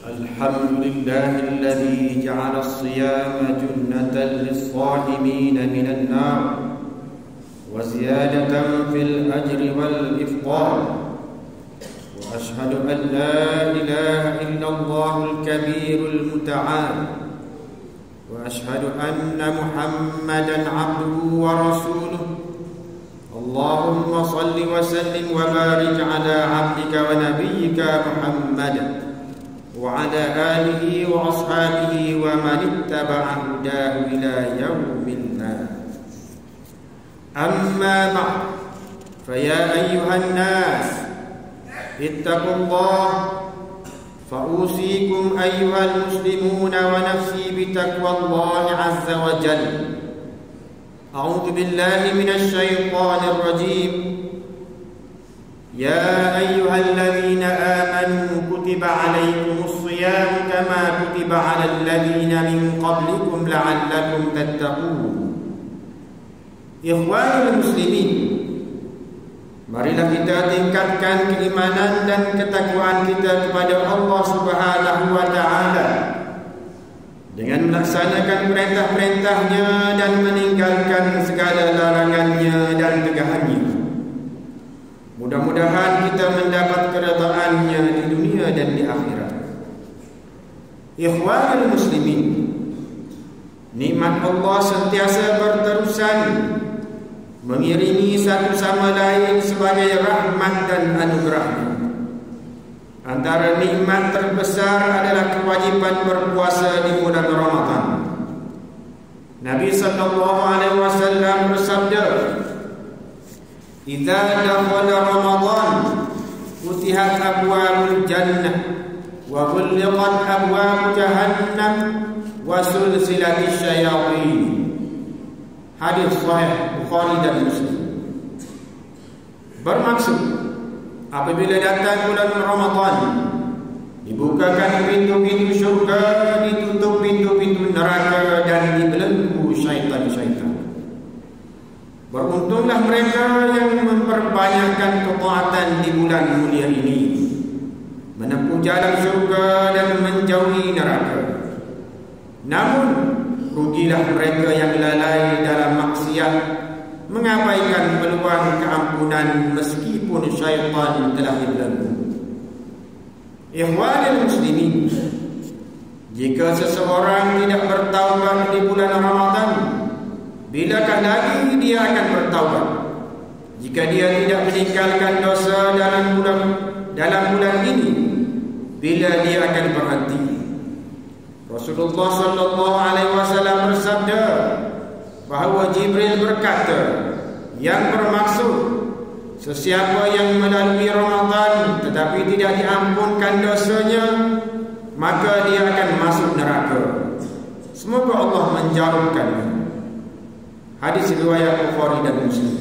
الحمد لله الذي جعل الصيام جنة للصائمين من النار وزيادة في الأجر والإفطار، وأشهد أن لا إله إلا الله الكبير المتعال، وأشهد أن محمدا عبده ورسوله. اللهم صل وسلم وبارك على عبدك ونبيك محمد وعلى آله وأصحابه ومن اتبع هداه إلى يوم النار. أما بعد، فيا أيها الناس اتقوا الله، فأوصيكم أيها المسلمون ونفسي بتقوى الله عز وجل. أعوذ بالله من الشيطان الرجيم. يا أيها الذين آمنوا كتب عليكم الصيام كما كتب على الذين من قبلكم لعلكم تتقون. Ikhwanul muslimin, marilah kita tingkatkan keimanan dan ketakwaan kita kepada Allah Subhanahu wa taala dengan melaksanakan perintah-perintahnya dan meninggalkan segala larangannya dan tegahannya. Mudah-mudahan kita mendapat keredaannya di dunia dan di akhirat. Ikhwanul muslimin, nikmat Allah sentiasa berterusan mengiringi satu sama lain sebagai rahmat dan anugerahnya. Antara nikmat terbesar adalah kewajiban berpuasa di bulan Ramadan. Nabi sallallahu alaihi wasallam bersabda, "Idza dakhala Ramadan, futihat abwabul jannah wa ghulqat abwab jahannam wa sulsilatis syayatin." Hadis sahih Bukhari dan Muslim. Bermaksud, apabila datang bulan Ramadan, dibukakan pintu-pintu syurga, ditutup pintu-pintu neraka, dan dibelenggu syaitan-syaitan. Beruntunglah mereka yang memperbanyakkan ketaatan di bulan mulia ini, menempuh jalan syurga dan menjauhi neraka. Namun rugilah mereka yang lalai dalam maksiat, mengabaikan peluang keampunan meskipun syaitan telah dibelenggu. Ikhwanul muslimin, jika seseorang tidak bertaubat di bulan Ramadan, bilakah lagi dia akan bertaubat? Jika dia tidak meninggalkan dosa dalam bulan ini, bila dia akan berhenti? Rasulullah sallallahu alaihi wasallam bersabda bahawa Jibril berkata, yang bermaksud sesiapa yang melalui Ramadan tetapi tidak diampunkan dosanya, maka dia akan masuk neraka. Semoga Allah menjarumkannya. Hadis riwayat Bukhari dan Muslim.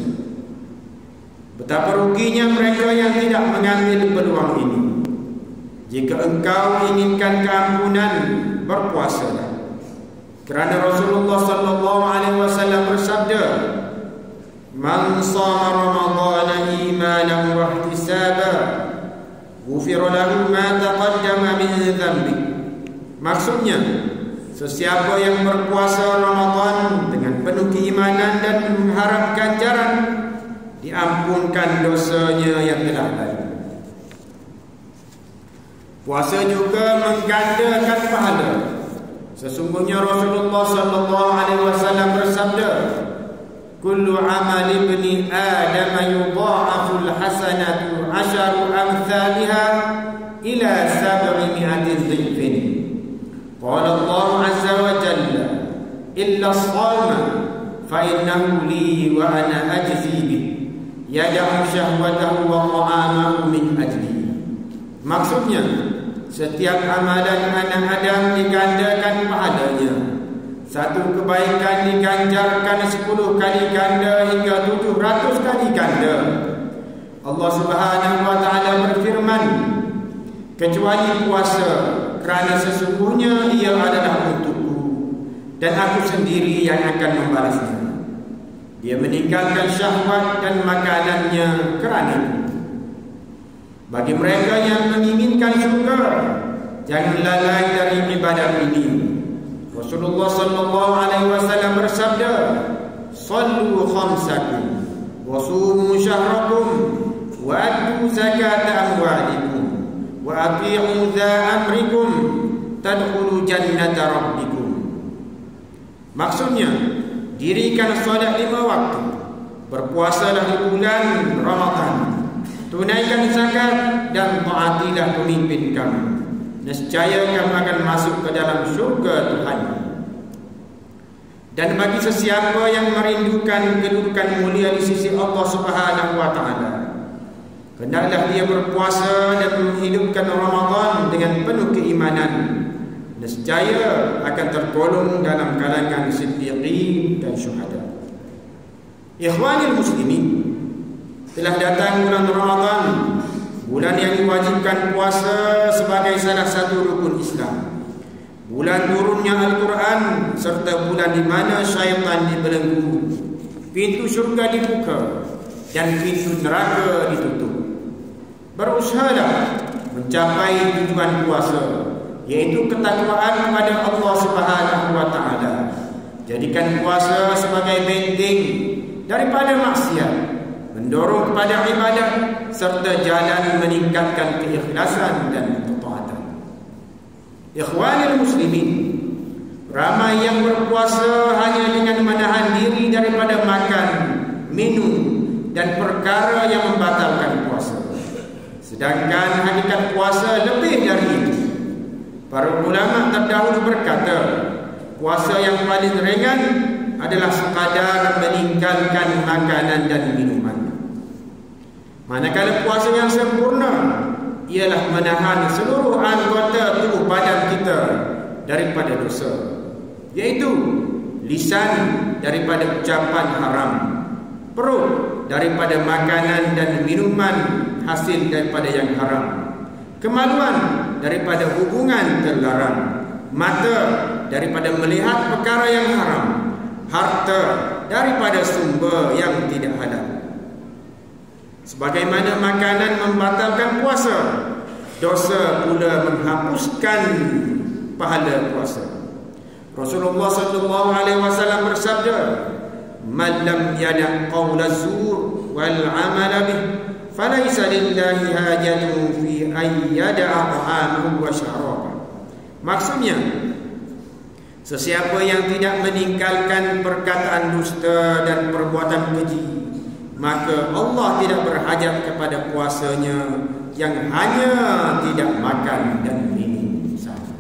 Betapa ruginya mereka yang tidak mengambil peluang ini. Jika engkau inginkan keampunan, berpuasalah. Kerana Rasulullah sallallahu alaihi wasallam bersabda, "Man shama Ramadhana imanan wa ihtisaban, ghufira lahu ma taqaddama min dhanbi." Maksudnya, sesiapa yang berpuasa Ramadan dengan penuh keimanan dan mengharap ganjaran, diampunkan dosanya yang telah lalu. Puasa juga menggandakan pahala. Sesungguhnya Rasulullah sallallahu alaihi wasallam bersabda, "Kullu amali ibni Adam yudha'afu al-hasanatu 'asharu amsalha ila 700 dhifin." Qala Allah 'azza wa jalla, "Illa as-shawma fa innahu li wa ana ajzi bih, yad'u syahwatahu wa ta'amahu min ajli." Maksudnya, setiap amalan anak Adam digandakan pahalanya. Satu kebaikan diganjarkan 10 kali ganda hingga 700 kali ganda. Allah Subhanahu wa taala berfirman, "Kecuali puasa, kerana sesungguhnya ia adalah untukku, dan aku sendiri yang akan membalasnya." Dia meninggalkan syahwat dan makanannya kerana bagi mereka yang menginginkan syurga, jangan lalai dari ibadah ini. Rasulullah sallallahu alaihi wasallam bersabda, "Shallu khamsakum wa sumu syahrakum wa addu zakata amwalikum wa ati'u dha amrikum tadkhulu jannata rabbikum." Maksudnya, dirikan solat 5 waktu, berpuasalah di bulan Ramadan, tunaikan zakat dan taatilah pemimpin kamu. Nescaya kamu akan masuk ke dalam syurga Tuhan. Dan bagi sesiapa yang merindukan kedudukan mulia di sisi Allah Subhanahu wa taala, hendaklah dia berpuasa dan menghidupkan Ramadan dengan penuh keimanan. Nescaya akan tergolong dalam kalangan siddiqin dan syuhada. Ikhwanil muslimin, telah datang bulan Ramadan, bulan yang diwajibkan puasa sebagai salah satu rukun Islam, bulan turunnya Al-Quran, serta bulan di mana syaitan dibelenggu, pintu syurga dibuka dan pintu neraka ditutup. Berusahalah mencapai tujuan puasa, yaitu ketakwaan kepada Allah Subhanahu wa taala. Jadikan puasa sebagai benteng daripada maksiat, mendorong kepada ibadah, serta jalan meningkatkan keikhlasan dan ketaatan. Ikhwanil muslimin, ramai yang berpuasa hanya dengan menahan diri daripada makan, minum dan perkara yang membatalkan puasa. Sedangkan hakikat puasa lebih dari itu. Para ulama terdahulu berkata, puasa yang paling ringan adalah sekadar meninggalkan makanan dan minuman. Manakala puasa yang sempurna ialah menahan seluruh anggota tubuh badan kita daripada dosa, yaitu lisan daripada ucapan haram, perut daripada makanan dan minuman hasil daripada yang haram, kemaluan daripada hubungan terlarang, mata daripada melihat perkara yang haram, harta daripada sumber yang tidak halal. Sebagaimana makanan membatalkan puasa, dosa pula menghapuskan pahala puasa. Rasulullah sallallahu alaihi wasallam bersabda, "Man lam yada' qaula zur wal 'amala bih, falaysa lillahi hajatun fi an yada'a ta'amahu wa syarabahu." Maksudnya, sesiapa yang tidak meninggalkan perkataan dusta dan perbuatan keji, maka Allah tidak berhajat kepada puasanya yang hanya tidak makan dan minum saja.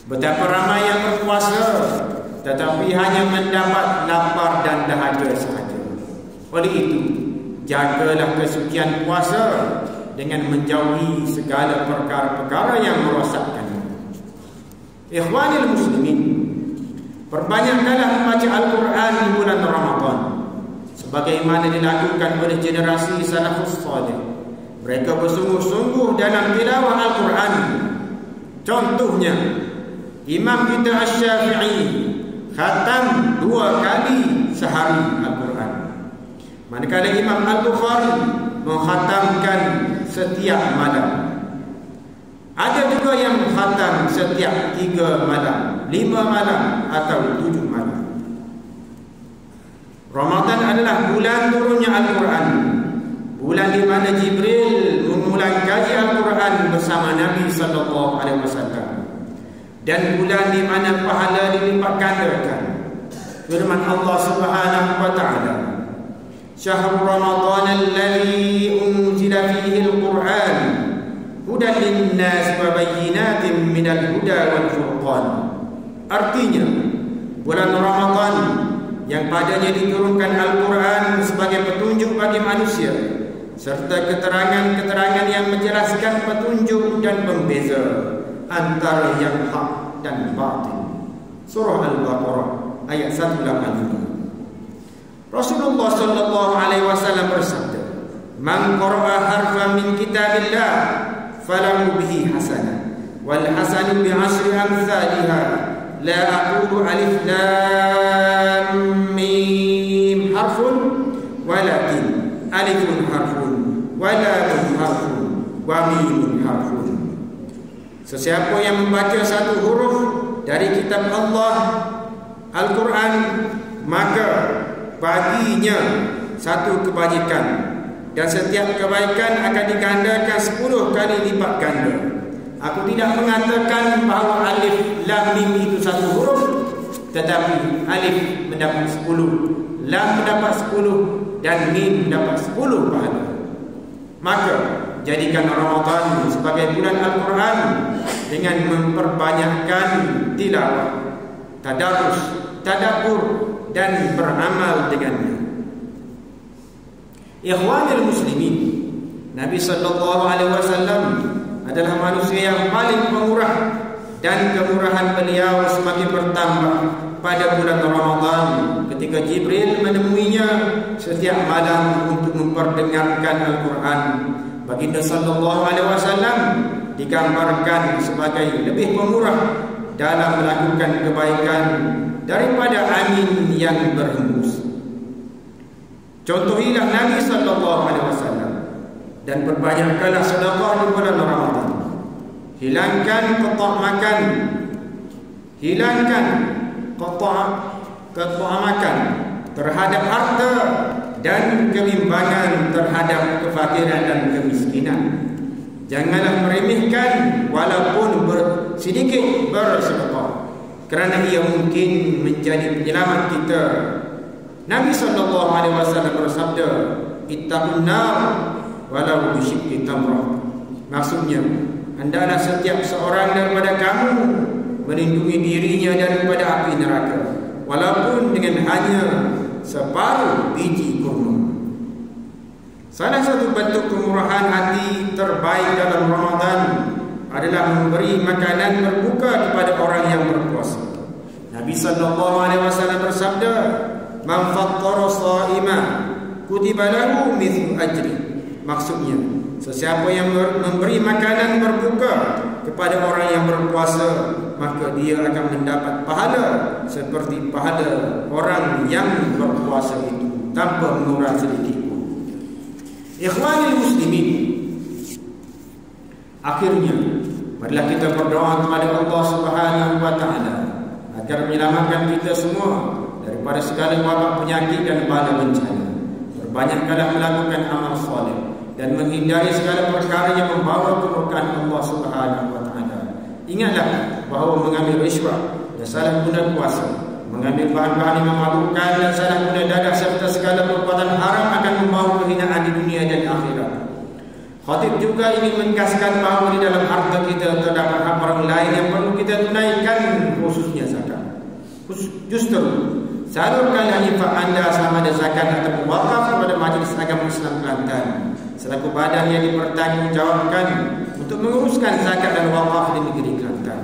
Betapa ramai yang berpuasa tetapi hanya mendapat lapar dan dahaga sahaja. Oleh itu, jagalah kesucian puasa dengan menjauhi segala perkara-perkara yang merosakkan. Ikhwanil muslimin, perbanyakkanlah membaca Al-Quran di bulan Ramadan, sebagaimana dilakukan oleh generasi salafus salih. Mereka bersungguh-sungguh dalam tilawah Al-Quran. Contohnya, Imam kita Asy-Syafi'i khatam 2 kali sehari Al-Quran, manakala Imam Al-Bukhari mengkhatamkan setiap malam. Ada juga yang khatam setiap 3 malam, 5 malam atau 7 malam. Ramadan adalah bulan turunnya Al-Quran, bulan di mana Jibril memulai kaji Al-Quran bersama Nabi sallallahu alaihi wasallam, dan bulan di mana pahala dilipat gandakan. Firman Allah Subhanahu wa taala, "Syahrul Ramadan alladzi unzila fihi al-Qur'an hudan lin-nas wa bayyinatin minal huda wal furqan." Artinya, bulan Ramadan yang padanya diturunkan Al-Quran sebagai petunjuk bagi manusia, serta keterangan-keterangan yang menjelaskan petunjuk dan pembeza antara yang hak dan batil. Surah Al-Baqarah ayat 185. Rasulullah sallallahu alaihi wasallam bersabda, "Man qara'a harfan min kitabillah falahu bihi hasanah wal hasanu bi 'ashri amsalha. La aqulu alif lam mim harfun walakin alifun harfun wa lamun harfun wa mimun harfun." Sesiapa yang membaca satu huruf dari kitab Allah Al-Quran, maka baginya satu kebajikan, dan setiap kebaikan akan digandakan 10 kali lipat ganda. Aku tidak mengatakan bahawa alif lam mim itu satu huruf, tetapi alif mendapat 10, lam mendapat 10, dan mim mendapat 10 pahala. Maka jadikan Ramadan sebagai bulan Al-Quran dengan memperbanyakkan tilawah, tadarus, tadabbur, dan beramal dengannya. Ikhwanul muslimin, Nabi SAW adalah manusia yang paling pemurah, dan kemurahan beliau semakin bertambah pada bulan Ramadan ketika Jibril menemuinya setiap malam untuk memperdengarkan Al-Quran. Baginda SAW digambarkan sebagai lebih pemurah dalam melakukan kebaikan daripada angin yang berhembus. Contohilah Nabi SAW dan perbanyakkanlah sedekah di bulan Ramadan. Hilangkan qata' makan, hilangkan qata' makan terhadap harta dan kebimbangan terhadap kefakiran dan kemiskinan. Janganlah meremehkan walaupun sedikit bersedekah, kerana ia mungkin menjadi penyelamat kita. Nabi SAW bersabda, ittaqun nar walau bisyikki tamrah. Maksudnya, hendaklah setiap seorang daripada kamu melindungi dirinya daripada api neraka, walaupun dengan hanya separuh biji kurma. Salah satu bentuk kemurahan hati terbaik dalam Ramadan adalah memberi makanan berbuka kepada orang yang berpuasa. Nabi SAW bersabda, man fattara sha'ima kutiba lahu mithlu ajri. Maksudnya, sesiapa yang memberi makanan berbuka kepada orang yang berpuasa, maka dia akan mendapat pahala seperti pahala orang yang berpuasa itu, tanpa mengurang sedikit pun. Ikhwanul muslimin, akhirnya marilah kita berdoa kepada Allah Subhanahu wa taala agar menyelamatkan kita semua daripada segala wabak, penyakit dan bala bencana. Berbanyakkanlah melakukan amal soleh dan menghindari segala perkara yang membawa kemurkaan Allah Subhanahu wa taala. Ingatlah bahawa mengambil riswah dan salah guna kuasa, mengambil bahan-bahan yang memabukkan dan salah guna dadah serta segala perbuatan haram akan membawa kehinaan di dunia dan akhirat. Khatib juga ingin menegaskan bahawa di dalam harta kita terdapat hak orang lain yang perlu kita tunaikan, khususnya zakat. Justru salurkanlah infak anda sama ada zakat atau wakaf kepada Majlis Agama Islam Kelantan selaku badan yang dipertanggungjawabkan untuk menguruskan zakat dan wakaf di negeri Kelantan.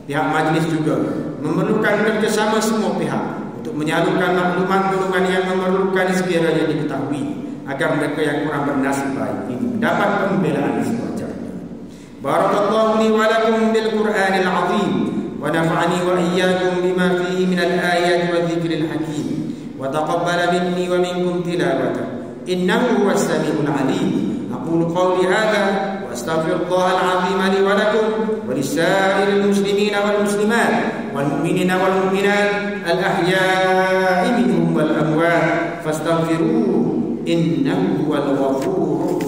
Pihak majlis juga memerlukan kerjasama semua pihak untuk menyalurkan maklumat golongan yang memerlukan sekiranya diketahui, agar mereka yang kurang bernasib baik ini mendapat pembelaan sewajarnya. Barakallahu li wa lakum bil Qur'anil azim wa nafa'ani wa iyyakum bima fihi minal ayati wa dzikril hakim wa taqabbala minni wa minkum tilawatahu innahu huwas samiul alim. Aqulu qawli hadha wa astaghfirullahal azim li wa lakum wa lisa'iril muslimina wal muslimat wal mu'minina wal mu'minat al ahya'i minhum wal amwat fastaghfiruhu innahu huwal ghafurur